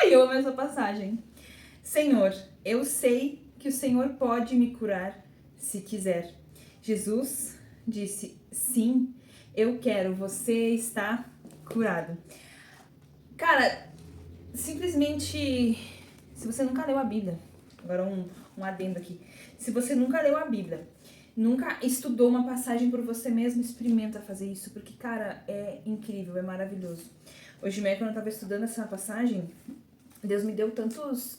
Ai, eu amo essa passagem. Senhor, eu sei que o Senhor pode me curar se quiser. Jesus disse, sim, eu quero, você está curado. Cara, simplesmente, se você nunca leu a Bíblia, agora um adendo aqui, se você nunca leu a Bíblia, nunca estudou uma passagem por você mesmo, experimenta fazer isso, porque, cara, é incrível, é maravilhoso. Hoje mesmo, quando eu tava estudando essa passagem, Deus me deu tantos,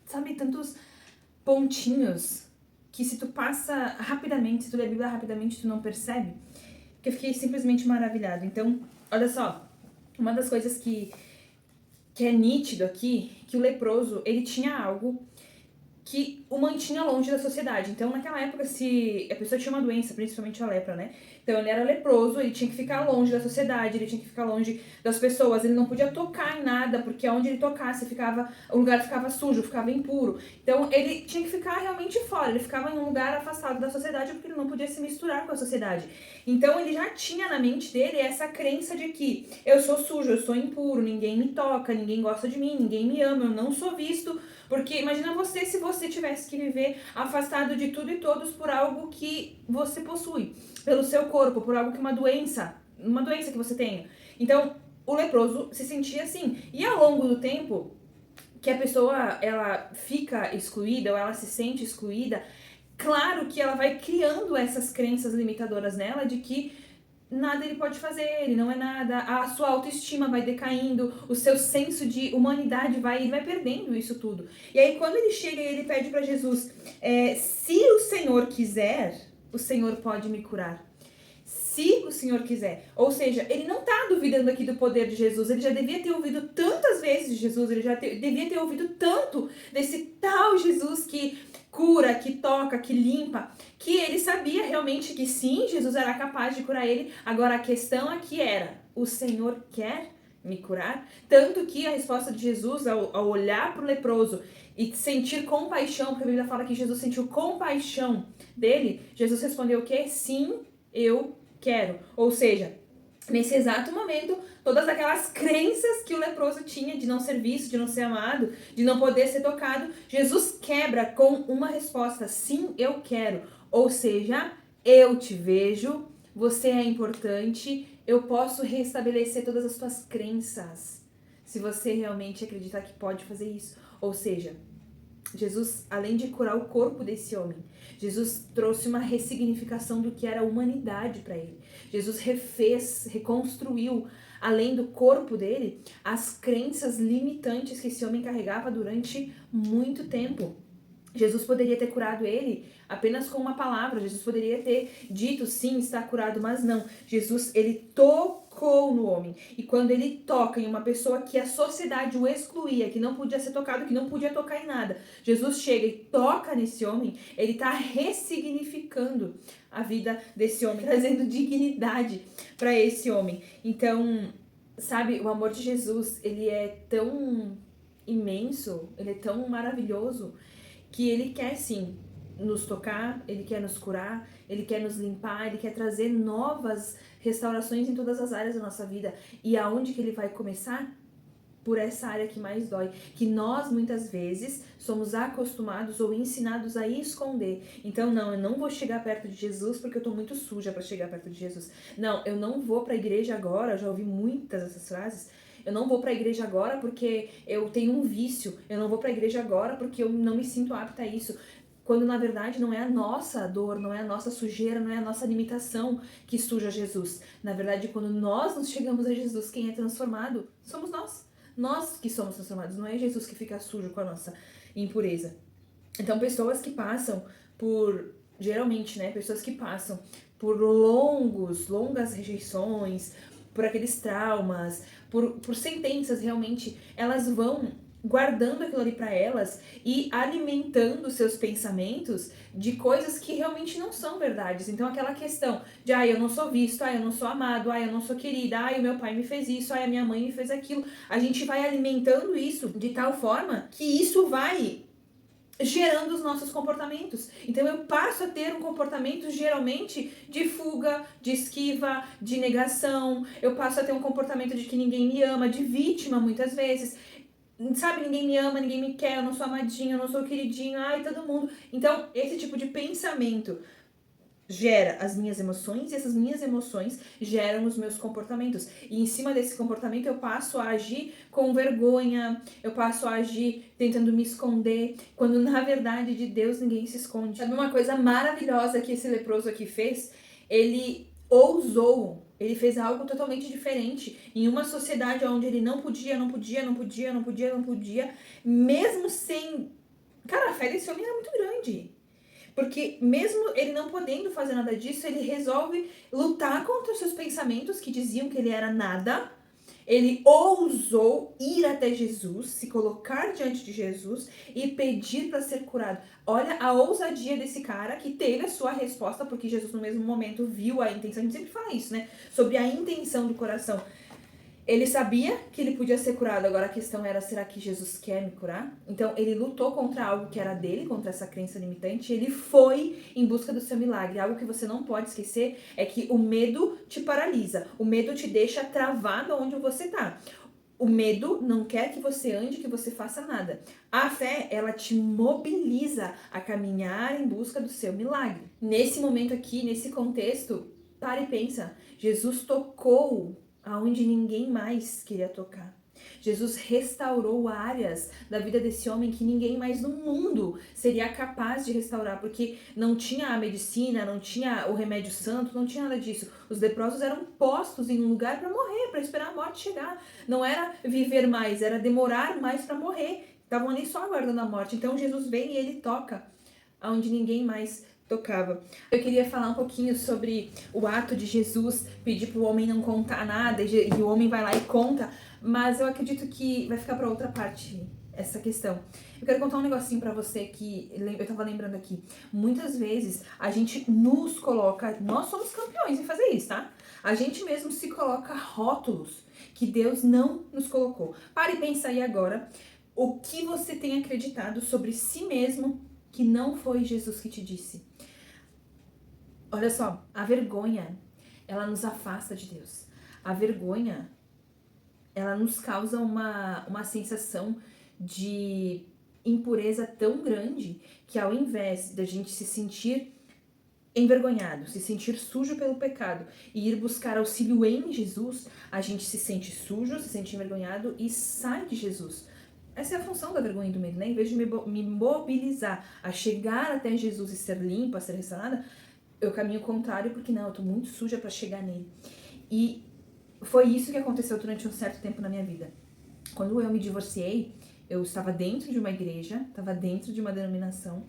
sabe, tantos pontinhos que se tu passa rapidamente, se tu lê a Bíblia rapidamente, tu não percebe, que eu fiquei simplesmente maravilhado. Então, olha só, uma das coisas que é nítido aqui, que o leproso, ele tinha algo que o mantinha longe da sociedade. Então, naquela época, se a pessoa tinha uma doença, principalmente a lepra, né? Então, ele era leproso, ele tinha que ficar longe da sociedade, ele tinha que ficar longe das pessoas, ele não podia tocar em nada, porque onde ele tocasse, o lugar ficava sujo, ficava impuro. Então, ele tinha que ficar realmente fora, ele ficava em um lugar afastado da sociedade, porque ele não podia se misturar com a sociedade. Então, ele já tinha na mente dele essa crença de que eu sou sujo, eu sou impuro, ninguém me toca, ninguém gosta de mim, ninguém me ama, eu não sou visto. Porque imagina você se você tivesse que viver afastado de tudo e todos por algo que você possui, pelo seu corpo, por algo que uma doença que você tenha. Então, o leproso se sentia assim. E ao longo do tempo que a pessoa ela fica excluída ou ela se sente excluída, claro que ela vai criando essas crenças limitadoras nela de que nada ele pode fazer, ele não é nada, a sua autoestima vai decaindo, o seu senso de humanidade ele vai perdendo isso tudo. E aí quando ele chega e ele pede para Jesus, se o Senhor quiser, o Senhor pode me curar. Se o Senhor quiser. Ou seja, ele não está duvidando aqui do poder de Jesus, ele já devia ter ouvido tantas vezes de Jesus, ele já devia ter ouvido tanto desse tal Jesus que cura, que toca, que limpa, que ele sabia realmente que sim, Jesus era capaz de curar ele. Agora a questão aqui era, o Senhor quer me curar? Tanto que a resposta de Jesus ao olhar para o leproso e sentir compaixão, porque a Bíblia fala que Jesus sentiu compaixão dele, Jesus respondeu o quê? Sim, eu quero. Ou seja, nesse exato momento, todas aquelas crenças que o leproso tinha de não ser visto, de não ser amado, de não poder ser tocado, Jesus quebra com uma resposta: sim, eu quero. Ou seja, eu te vejo, você é importante, eu posso restabelecer todas as tuas crenças. Se você realmente acreditar que pode fazer isso. Ou seja, Jesus, além de curar o corpo desse homem, Jesus trouxe uma ressignificação do que era a humanidade para ele. Jesus refez, reconstruiu, além do corpo dele, as crenças limitantes que esse homem carregava durante muito tempo. Jesus poderia ter curado ele apenas com uma palavra. Jesus poderia ter dito, sim, está curado, mas não. Jesus, ele tocou no homem. E quando ele toca em uma pessoa que a sociedade o excluía, que não podia ser tocado, que não podia tocar em nada, Jesus chega e toca nesse homem, ele está ressignificando a vida desse homem, trazendo dignidade para esse homem. Então, sabe, o amor de Jesus, ele é tão imenso, ele é tão maravilhoso, que ele quer sim nos tocar, ele quer nos curar, ele quer nos limpar, ele quer trazer novas restaurações em todas as áreas da nossa vida. E aonde que ele vai começar? Por essa área que mais dói, que nós muitas vezes somos acostumados ou ensinados a esconder. Então não, eu não vou chegar perto de Jesus porque eu tô muito suja para chegar perto de Jesus. Não, eu não vou para a igreja agora, eu já ouvi muitas dessas frases. Eu não vou para a igreja agora porque eu tenho um vício. Eu não vou para a igreja agora porque eu não me sinto apta a isso. Quando na verdade não é a nossa dor, não é a nossa sujeira, não é a nossa limitação que suja Jesus. Na verdade, quando nós nos chegamos a Jesus, quem é transformado somos nós. Nós que somos transformados, não é Jesus que fica sujo com a nossa impureza. Então, pessoas que passam por, geralmente, né, pessoas que passam por longas rejeições, por aqueles traumas, por sentenças realmente, elas vão guardando aquilo ali para elas e alimentando seus pensamentos de coisas que realmente não são verdades. Então aquela questão de eu não sou visto, eu não sou amado, eu não sou querida, o meu pai me fez isso, a minha mãe me fez aquilo. A gente vai alimentando isso de tal forma que isso vai gerando os nossos comportamentos. Então eu passo a ter um comportamento geralmente de fuga, de esquiva, de negação. Eu passo a ter um comportamento de que ninguém me ama, de vítima muitas vezes. Sabe, ninguém me ama, ninguém me quer, eu não sou amadinho, eu não sou queridinho, ai, todo mundo. Então, esse tipo de pensamento gera as minhas emoções e essas minhas emoções geram os meus comportamentos. E em cima desse comportamento eu passo a agir com vergonha, eu passo a agir tentando me esconder, quando na verdade de Deus ninguém se esconde. Sabe uma coisa maravilhosa que esse leproso aqui fez? Ele ousou, ele fez algo totalmente diferente em uma sociedade onde ele não podia, mesmo sem... Cara, a fé desse homem era muito grande. Porque mesmo ele não podendo fazer nada disso, ele resolve lutar contra os seus pensamentos que diziam que ele era nada. Ele ousou ir até Jesus, se colocar diante de Jesus e pedir para ser curado. Olha a ousadia desse cara que teve a sua resposta, porque Jesus no mesmo momento viu a intenção. A gente sempre fala isso, né? Sobre a intenção do coração. Ele sabia que ele podia ser curado, agora a questão era, será que Jesus quer me curar? Então ele lutou contra algo que era dele, contra essa crença limitante, ele foi em busca do seu milagre. Algo que você não pode esquecer é que o medo te paralisa, o medo te deixa travado onde você tá. O medo não quer que você ande, que você faça nada. A fé, ela te mobiliza a caminhar em busca do seu milagre. Nesse momento aqui, nesse contexto, para e pensa, Jesus tocou aonde ninguém mais queria tocar. Jesus restaurou áreas da vida desse homem que ninguém mais no mundo seria capaz de restaurar, porque não tinha a medicina, não tinha o remédio santo, não tinha nada disso. Os leprosos eram postos em um lugar para morrer, para esperar a morte chegar. Não era viver mais, era demorar mais para morrer. Estavam ali só aguardando a morte. Então Jesus vem e ele toca aonde ninguém mais tocava. Eu queria falar um pouquinho sobre o ato de Jesus pedir para o homem não contar nada e o homem vai lá e conta, mas eu acredito que vai ficar para outra parte essa questão. Eu quero contar um negocinho para você que eu tava lembrando aqui. Muitas vezes a gente nos coloca, nós somos campeões em fazer isso, tá? A gente mesmo se coloca rótulos que Deus não nos colocou. Pare e pensa aí agora o que você tem acreditado sobre si mesmo que não foi Jesus que te disse. Olha só, a vergonha, ela nos afasta de Deus. A vergonha, ela nos causa uma sensação de impureza tão grande que ao invés da gente se sentir envergonhado, se sentir sujo pelo pecado e ir buscar auxílio em Jesus, a gente se sente sujo, se sente envergonhado e sai de Jesus. Essa é a função da vergonha e do medo, né? Em vez de me mobilizar a chegar até Jesus e ser limpa, ser restaurada, eu caminho contrário porque não, eu tô muito suja para chegar nele. E foi isso que aconteceu durante um certo tempo na minha vida. Quando eu me divorciei, eu estava dentro de uma igreja, estava dentro de uma denominação,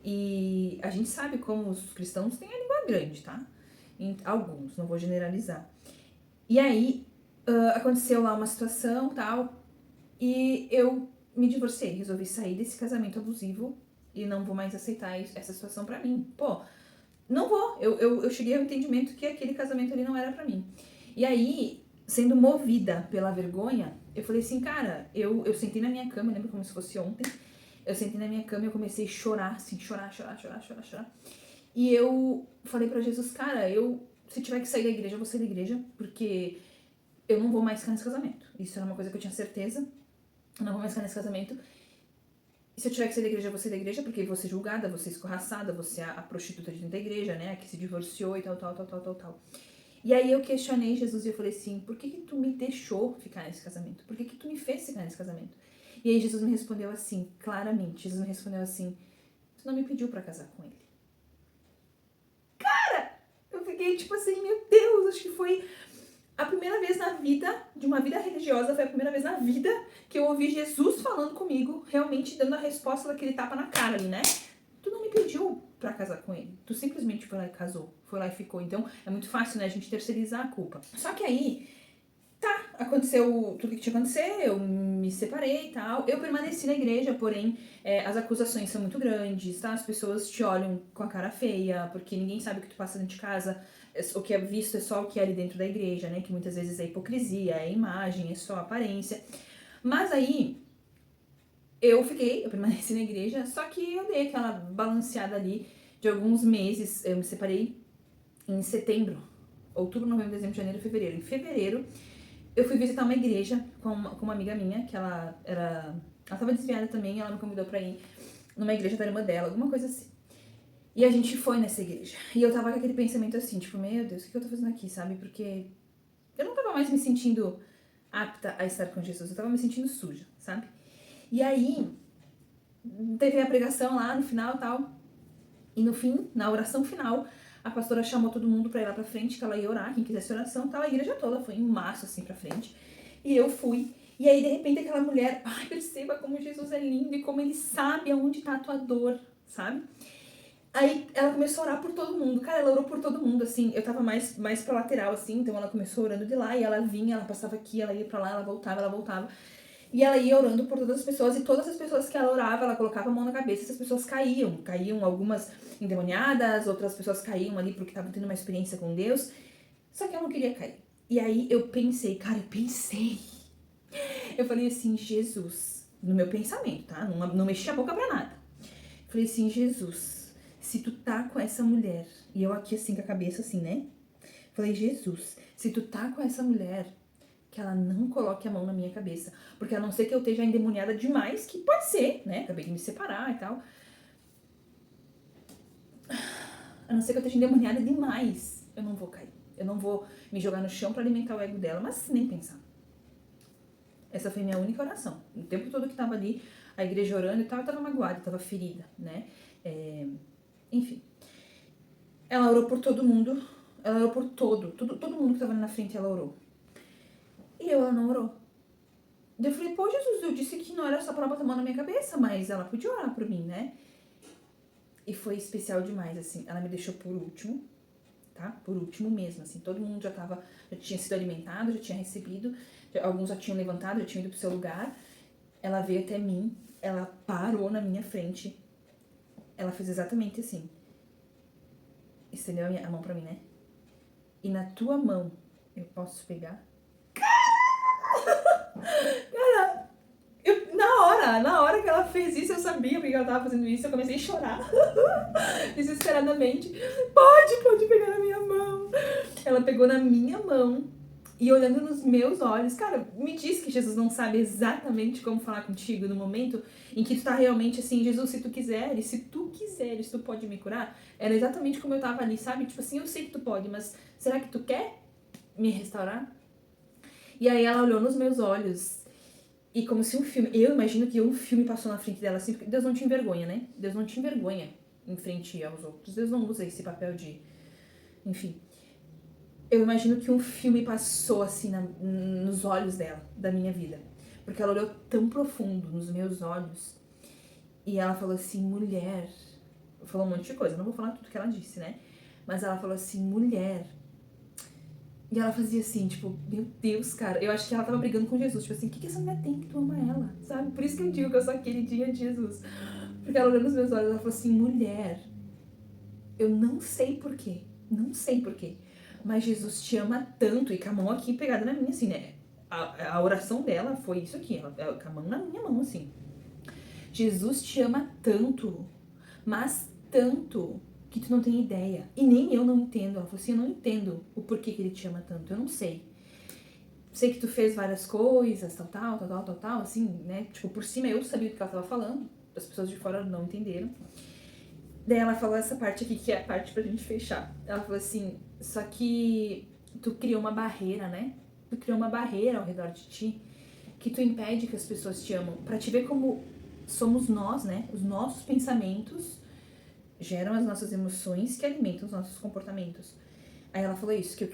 e a gente sabe como os cristãos têm a língua grande, tá? Alguns, não vou generalizar. E aí, aconteceu lá uma situação, tal, e eu me divorciei, resolvi sair desse casamento abusivo e não vou mais aceitar essa situação pra mim. Pô, não vou. Eu cheguei ao entendimento que aquele casamento ali não era pra mim. E aí, sendo movida pela vergonha, eu falei assim, cara, eu sentei na minha cama, eu lembro como se fosse ontem, eu sentei na minha cama e eu comecei a chorar, assim, chorar. E eu falei pra Jesus, cara, se tiver que sair da igreja, eu vou sair da igreja, porque eu não vou mais ficar nesse casamento. Isso era uma coisa que eu tinha certeza. Eu não vou mais ficar nesse casamento. E se eu tiver que sair da igreja, eu vou sair da igreja, porque vou ser julgada, vou ser escorraçada, vou ser a prostituta de dentro da igreja, né? Que se divorciou e tal. E aí eu questionei Jesus e eu falei assim, por que tu me deixou ficar nesse casamento? Por que tu me fez ficar nesse casamento? E aí Jesus me respondeu assim, claramente, Jesus me respondeu assim, tu não me pediu pra casar com ele. Cara, eu fiquei tipo assim, meu Deus, acho que foi a primeira vez na vida, de uma vida religiosa, foi a primeira vez na vida que eu ouvi Jesus falando comigo, realmente dando a resposta daquele tapa na cara ali, né? Tu não me pediu pra casar com ele. Tu simplesmente foi lá e casou. Foi lá e ficou. Então, é muito fácil, né, a gente terceirizar a culpa. Só que aí, aconteceu tudo que tinha que acontecer, eu me separei e tal. Eu permaneci na igreja, porém, as acusações são muito grandes, tá? As pessoas te olham com a cara feia, porque ninguém sabe o que tu passa dentro de casa. O que é visto é só o que é ali dentro da igreja, né? Que muitas vezes é hipocrisia, é imagem, é só aparência. Mas aí, eu permaneci na igreja, só que eu dei aquela balanceada ali de alguns meses. Eu me separei em setembro, outubro, novembro, dezembro, janeiro, fevereiro. Em fevereiro, eu fui visitar uma igreja com uma amiga minha, que ela tava desviada também, ela me convidou pra ir numa igreja da irmã dela, alguma coisa assim. E a gente foi nessa igreja. E eu tava com aquele pensamento assim, tipo, meu Deus, o que eu tô fazendo aqui, sabe? Porque eu não tava mais me sentindo apta a estar com Jesus, eu tava me sentindo suja, sabe? E aí, teve a pregação lá no final e tal. E no fim, na oração final, a pastora chamou todo mundo pra ir lá pra frente, que ela ia orar, quem quisesse oração e tal. A igreja toda foi em massa, assim, pra frente. E eu fui. E aí, de repente, aquela mulher, ai, perceba como Jesus é lindo e como ele sabe aonde tá a tua dor, sabe? Aí ela começou a orar por todo mundo. Cara, ela orou por todo mundo, assim. Eu tava mais pra lateral, assim, então ela começou orando de lá e ela vinha, ela passava aqui, ela ia pra lá, ela voltava, ela voltava. E ela ia orando por todas as pessoas, e todas as pessoas que ela orava, ela colocava a mão na cabeça, essas pessoas caíam. Caíam algumas endemoniadas, outras pessoas caíam ali porque estavam tendo uma experiência com Deus. Só que eu não queria cair. E aí eu pensei, cara, eu falei assim, Jesus, no meu pensamento, tá? Não mexi a boca pra nada. Eu falei assim, Jesus, se tu tá com essa mulher, e eu aqui assim com a cabeça assim, né? Eu falei, Jesus, se tu tá com essa mulher, que ela não coloque a mão na minha cabeça. Porque a não ser que eu esteja endemoniada demais, que pode ser, né? Acabei de me separar e tal. A não ser que eu esteja endemoniada demais, eu não vou cair. Eu não vou me jogar no chão pra alimentar o ego dela, mas nem pensar. Essa foi minha única oração. O tempo todo que tava ali, a igreja orando e tal, eu tava magoada, eu tava ferida, né? Enfim. Ela orou por todo mundo. Ela orou por todo mundo que tava ali na frente, ela orou. E ela não orou. Eu falei, pô, Jesus, eu disse que não era só pra ela botar a mão na minha cabeça, mas ela podia orar por mim, né? E foi especial demais, assim. Ela me deixou por último, tá? Por último mesmo, assim. Todo mundo já tinha sido alimentado, já tinha recebido, alguns já tinham levantado, já tinham ido pro seu lugar. Ela veio até mim, ela parou na minha frente. Ela fez exatamente assim. Estendeu a mão pra mim, né? E na tua mão eu posso pegar? Na hora que ela fez isso, eu sabia porque ela tava fazendo isso, eu comecei a chorar. Desesperadamente. Pode pegar na minha mão. Ela pegou na minha mão e olhando nos meus olhos. Cara, me diz que Jesus não sabe exatamente como falar contigo no momento em que tu tá realmente assim, Jesus, se tu quiseres, tu pode me curar. Era exatamente como eu tava ali, sabe? Tipo assim, eu sei que tu pode, mas será que tu quer me restaurar? E aí ela olhou nos meus olhos e como se um filme, eu imagino que um filme passou na frente dela assim, porque Deus não te envergonha, né? Deus não te envergonha em frente aos outros. Deus não usa esse papel de, enfim. Eu imagino que um filme passou assim nos olhos dela, da minha vida. Porque ela olhou tão profundo nos meus olhos e ela falou assim, mulher. Falou um monte de coisa, não vou falar tudo que ela disse, né? Mas ela falou assim, mulher. E ela fazia assim, tipo, meu Deus, cara. Eu acho que ela tava brigando com Jesus. Tipo assim, o que essa mulher tem que tu ama ela? Sabe? Por isso que eu digo que eu sou a queridinha de Jesus. Porque ela olhou nos meus olhos, ela falou assim, mulher, eu não sei porquê. Não sei porquê. Mas Jesus te ama tanto. E com a mão aqui pegada na minha, assim, né? A oração dela foi isso aqui. Ela com a mão na minha mão, assim. Jesus te ama tanto. Mas tanto que tu não tem ideia. E nem eu não entendo. Ela falou assim, eu não entendo o porquê que ele te ama tanto. Eu não sei. Sei que tu fez várias coisas, tal, assim, né? Tipo, por cima eu sabia o que ela tava falando. As pessoas de fora não entenderam. Daí ela falou essa parte aqui, que é a parte pra gente fechar. Ela falou assim, só que tu criou uma barreira, né? Tu criou uma barreira ao redor de ti que tu impede que as pessoas te amam. Pra te ver como somos nós, né? Os nossos pensamentos geram as nossas emoções que alimentam os nossos comportamentos. Aí ela falou isso, que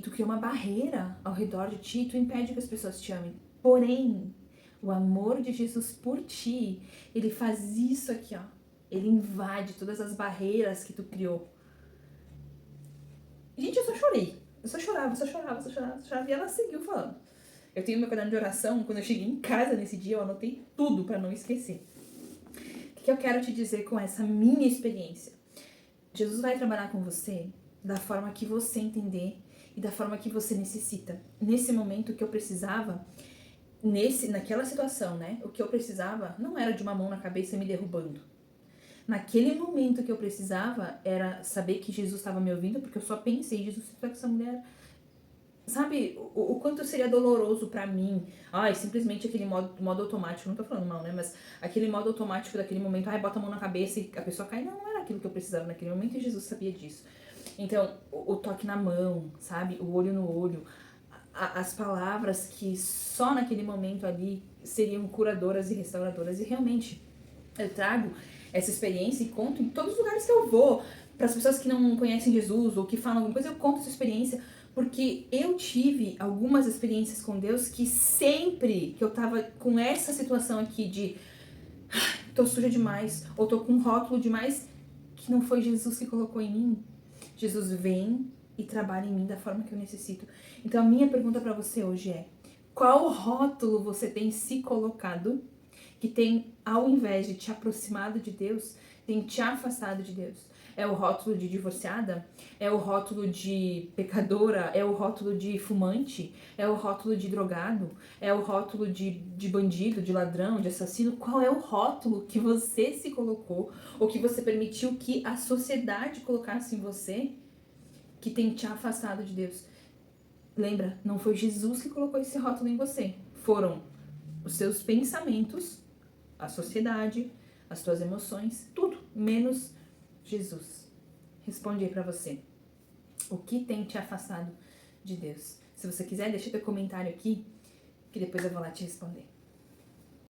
tu criou uma barreira ao redor de ti, tu impede que as pessoas te amem. Porém, o amor de Jesus por ti, ele faz isso aqui, ó. Ele invade todas as barreiras que tu criou. Gente, eu só chorei. Eu só chorava. E ela seguiu falando. Eu tenho meu caderno de oração, quando eu cheguei em casa nesse dia, eu anotei tudo pra não esquecer. O que eu quero te dizer com essa minha experiência? Jesus vai trabalhar com você da forma que você entender e da forma que você necessita. Nesse momento que eu precisava naquela situação, né? O que eu precisava não era de uma mão na cabeça me derrubando. Naquele momento que eu precisava era saber que Jesus estava me ouvindo, porque eu só pensei, Jesus, você tá com essa mulher. Sabe, o quanto seria doloroso pra mim. Ai, simplesmente aquele modo automático, não tô falando mal, né? Mas aquele modo automático daquele momento, ai, bota a mão na cabeça e a pessoa cai. Não, não era aquilo que eu precisava naquele momento e Jesus sabia disso. Então, o toque na mão, sabe? O olho no olho. As palavras que só naquele momento ali seriam curadoras e restauradoras. E realmente, eu trago essa experiência e conto em todos os lugares que eu vou. Para as pessoas que não conhecem Jesus ou que falam alguma coisa, eu conto essa experiência. Porque eu tive algumas experiências com Deus que sempre que eu tava com essa situação aqui de tô suja demais, ou tô com um rótulo demais, que não foi Jesus que colocou em mim. Jesus vem e trabalha em mim da forma que eu necessito. Então a minha pergunta para você hoje é: qual rótulo você tem se colocado que tem, ao invés de te aproximado de Deus, tem te afastado de Deus? É o rótulo de divorciada? É o rótulo de pecadora? É o rótulo de fumante? É o rótulo de drogado? É o rótulo de bandido, de ladrão, de assassino? Qual é o rótulo que você se colocou ou que você permitiu que a sociedade colocasse em você que tem te afastado de Deus? Lembra, não foi Jesus que colocou esse rótulo em você. Foram os seus pensamentos, a sociedade, as tuas emoções, tudo, menos Jesus. Responde aí pra você. O que tem te afastado de Deus? Se você quiser, deixa teu comentário aqui, que depois eu vou lá te responder.